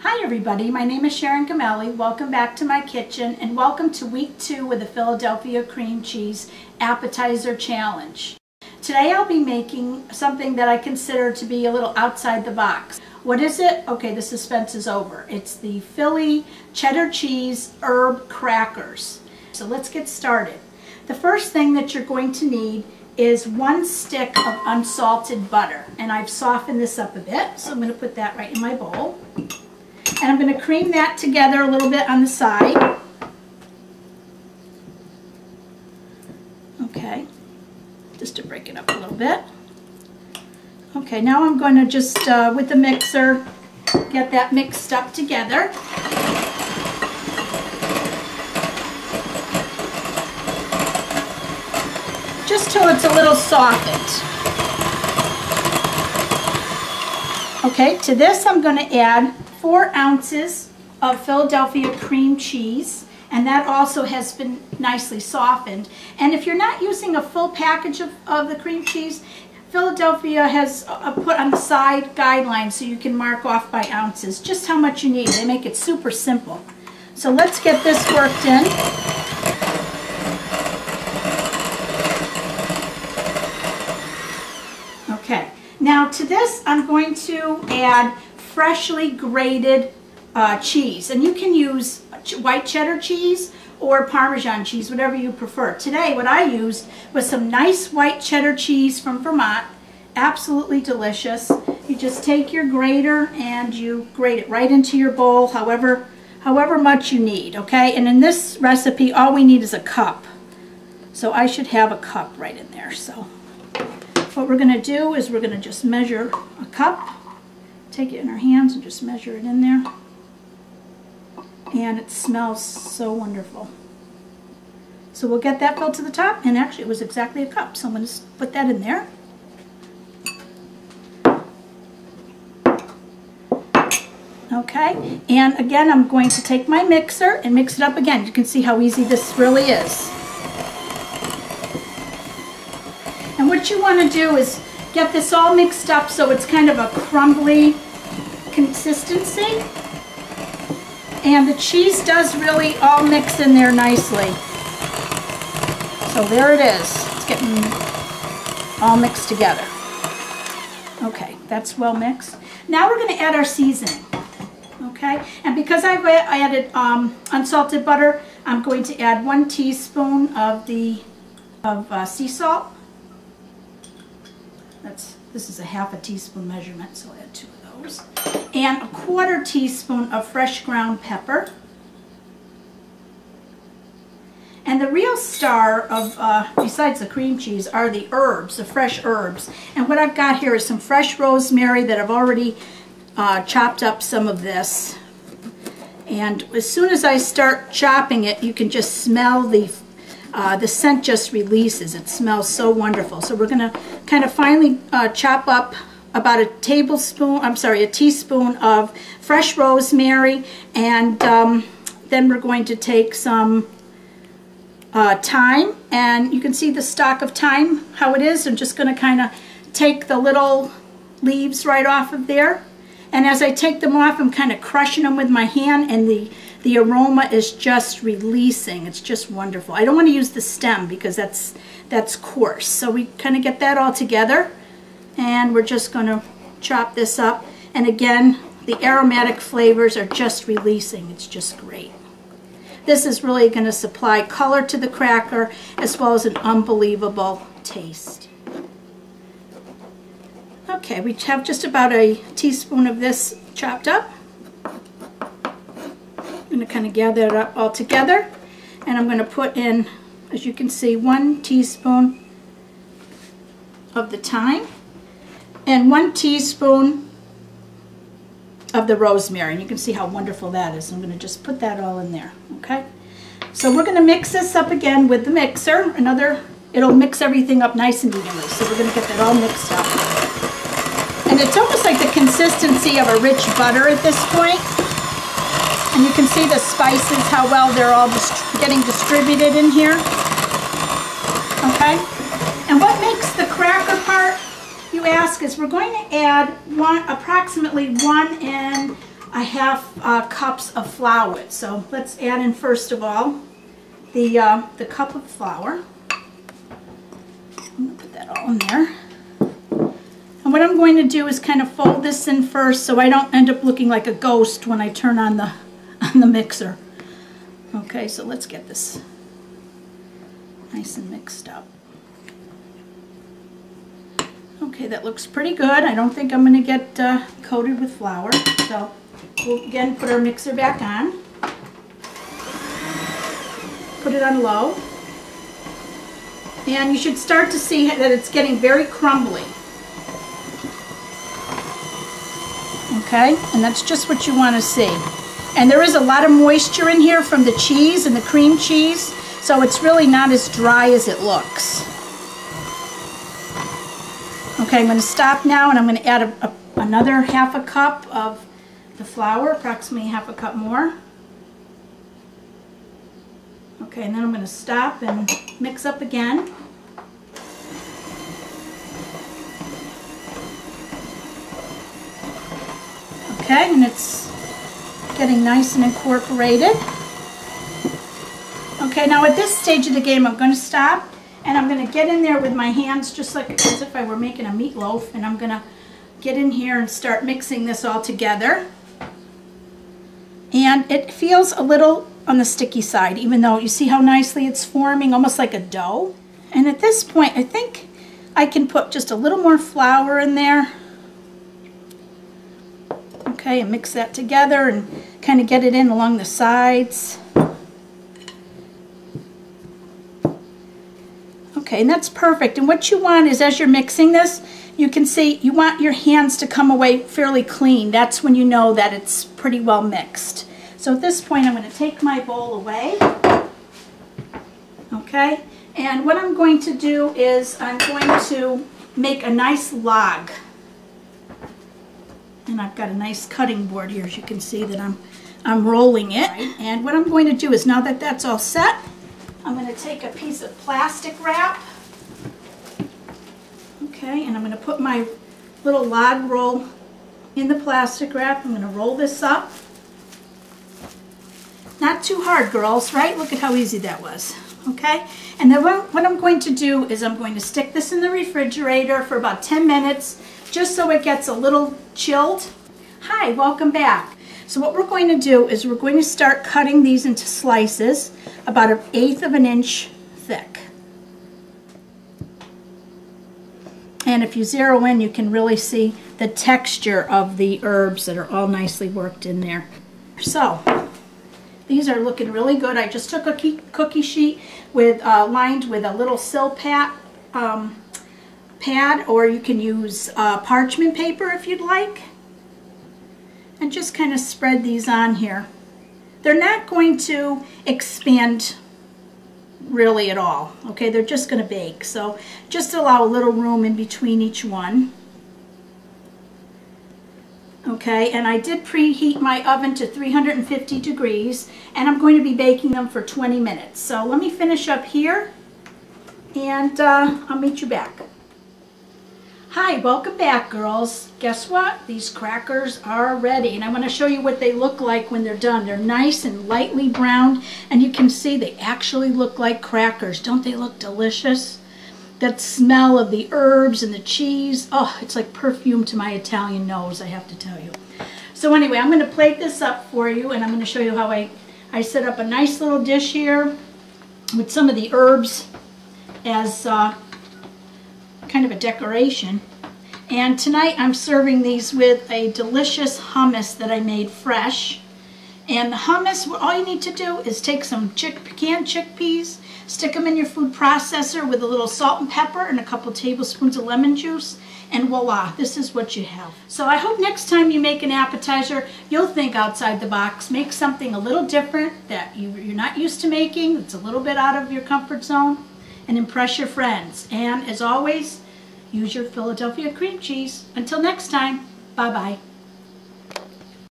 Hi everybody, my name is Sharon Gamelli. Welcome back to my kitchen and welcome to week 2 with the Philadelphia cream cheese appetizer challenge. Today I'll be making something that I consider to be a little outside the box. What is it? Okay, the suspense is over. It's the Philly cheddar cheese herb crackers. So let's get started. The first thing that you're going to need is 1 stick of unsalted butter, and I've softened this up a bit, so I'm going to put that right in my bowl. And I'm going to cream that together a little bit on the side. Okay, just to break it up a little bit. Okay, now I'm going to just, with the mixer, get that mixed up together. Just till it's a little softened. Okay, to this I'm going to add 4 ounces of Philadelphia cream cheese, and that also has been nicely softened. And if you're not using a full package of the cream cheese, Philadelphia has put on the side guidelines so you can mark off by ounces just how much you need. They make it super simple. So let's get this worked in. Okay, now to this I'm going to add freshly grated cheese, and you can use white cheddar cheese or Parmesan cheese, whatever you prefer. Today what I used was some nice white cheddar cheese from Vermont. Absolutely delicious. You just take your grater and you grate it right into your bowl, however much you need, okay? And in this recipe all we need is a cup, so I should have a cup right in there. So what we're going to do is we're going to just measure a cup. Take it in our hands and just measure it in there. And it smells so wonderful. So we'll get that filled to the top, and actually it was exactly a cup, so I'm going to put that in there. Okay, and again I'm going to take my mixer and mix it up again. You can see how easy this really is. And what you want to do is get this all mixed up so it's kind of a crumbly consistency. And the cheese does really all mix in there nicely. So there it is. It's getting all mixed together. Okay, that's well mixed. Now we're going to add our seasoning. Okay, and because I've added unsalted butter, I'm going to add 1 teaspoon of sea salt. This is a ½ teaspoon measurement, so I'll add 2 of those. And a ¼ teaspoon of fresh ground pepper. And the real star of, besides the cream cheese, are the herbs, the fresh herbs. And what I've got here is some fresh rosemary that I've already chopped up some of this. And as soon as I start chopping it, you can just smell the scent just releases. It smells so wonderful. So we're going to kind of finely chop up about a teaspoon of fresh rosemary, and then we're going to take some thyme, and you can see the stalk of thyme, how it is. I'm just going to kind of take the little leaves right off of there, and as I take them off, I'm kind of crushing them with my hand, and the aroma is just releasing. It's just wonderful. I don't want to use the stem because that's coarse. So we kind of get that all together, and we're just going to chop this up. And again, the aromatic flavors are just releasing. It's just great. This is really going to supply color to the cracker as well as an unbelievable taste. Okay, we have just about a teaspoon of this chopped up. I'm going to kind of gather it up all together, and I'm going to put in, as you can see, 1 teaspoon of the thyme and 1 teaspoon of the rosemary, and you can see how wonderful that is. I'm going to just put that all in there. Okay, so we're going to mix this up again with the mixer. It'll mix everything up nice and evenly, so we're going to get that all mixed up. And it's almost like the consistency of a rich butter at this point. And you can see the spices, how well they're all getting distributed in here. Okay? And what makes the cracker part, you ask, is we're going to add approximately 1 1/2 cups of flour. So let's add in first of all the cup of flour. I'm going to put that all in there. And what I'm going to do is kind of fold this in first so I don't end up looking like a ghost when I turn on the mixer. Okay, so let's get this nice and mixed up. Okay, that looks pretty good. I don't think I'm going to get coated with flour. So we'll again put our mixer back on. Put it on low. And you should start to see that it's getting very crumbly. Okay, and that's just what you want to see. And there is a lot of moisture in here from the cheese and the cream cheese, so it's really not as dry as it looks. Okay, I'm going to stop now and I'm going to add another 1/2 cup of the flour, approximately 1/2 cup more. Okay, and then I'm going to stop and mix up again. Okay, and it's getting nice and incorporated. Okay, now at this stage of the game, I'm going to stop and I'm going to get in there with my hands just like as if I were making a meatloaf, and I'm going to get in here and start mixing this all together. And it feels a little on the sticky side, even though you see how nicely it's forming, almost like a dough. And at this point, I think I can put just a little more flour in there. Okay, and mix that together and kind of get it in along the sides. Okay, and that's perfect. And what you want is, as you're mixing this, you can see you want your hands to come away fairly clean. That's when you know that it's pretty well mixed. So at this point, I'm going to take my bowl away. Okay, and what I'm going to do is I'm going to make a nice log. And I've got a nice cutting board here, as you can see that I'm rolling it. And what I'm going to do is, now that that's all set, I'm going to take a piece of plastic wrap. Okay, and I'm going to put my little log roll in the plastic wrap. I'm going to roll this up. Not too hard, girls, right? Look at how easy that was. Okay, and then what I'm going to do is I'm going to stick this in the refrigerator for about 10 minutes, just so it gets a little chilled. Hi, welcome back. So what we're going to do is we're going to start cutting these into slices about 1/8 of an inch thick. And if you zero in, you can really see the texture of the herbs that are all nicely worked in there. So these are looking really good. I just took a cookie sheet with lined with a little Silpat pad, or you can use parchment paper if you'd like, and just kind of spread these on here. They're not going to expand really at all. Okay, they're just going to bake, so just allow a little room in between each one. Okay, and I did preheat my oven to 350 degrees, and I'm going to be baking them for 20 minutes. So let me finish up here, and I'll meet you back. Hi, welcome back, girls. Guess what? These crackers are ready, and I'm going to show you what they look like when they're done. They're nice and lightly browned, and you can see they actually look like crackers. Don't they look delicious? That smell of the herbs and the cheese, oh, it's like perfume to my Italian nose, I have to tell you. So anyway, I'm going to plate this up for you, and I'm going to show you how I set up a nice little dish here with some of the herbs as kind of a decoration. And tonight I'm serving these with a delicious hummus that I made fresh. And the hummus, all you need to do is take some canned chickpeas, stick them in your food processor with a little salt and pepper and a couple tablespoons of lemon juice, and voila, this is what you have. So I hope next time you make an appetizer, you'll think outside the box. Make something a little different that you're not used to making. It's a little bit out of your comfort zone, and impress your friends. And as always, use your Philadelphia cream cheese. Until next time, bye-bye.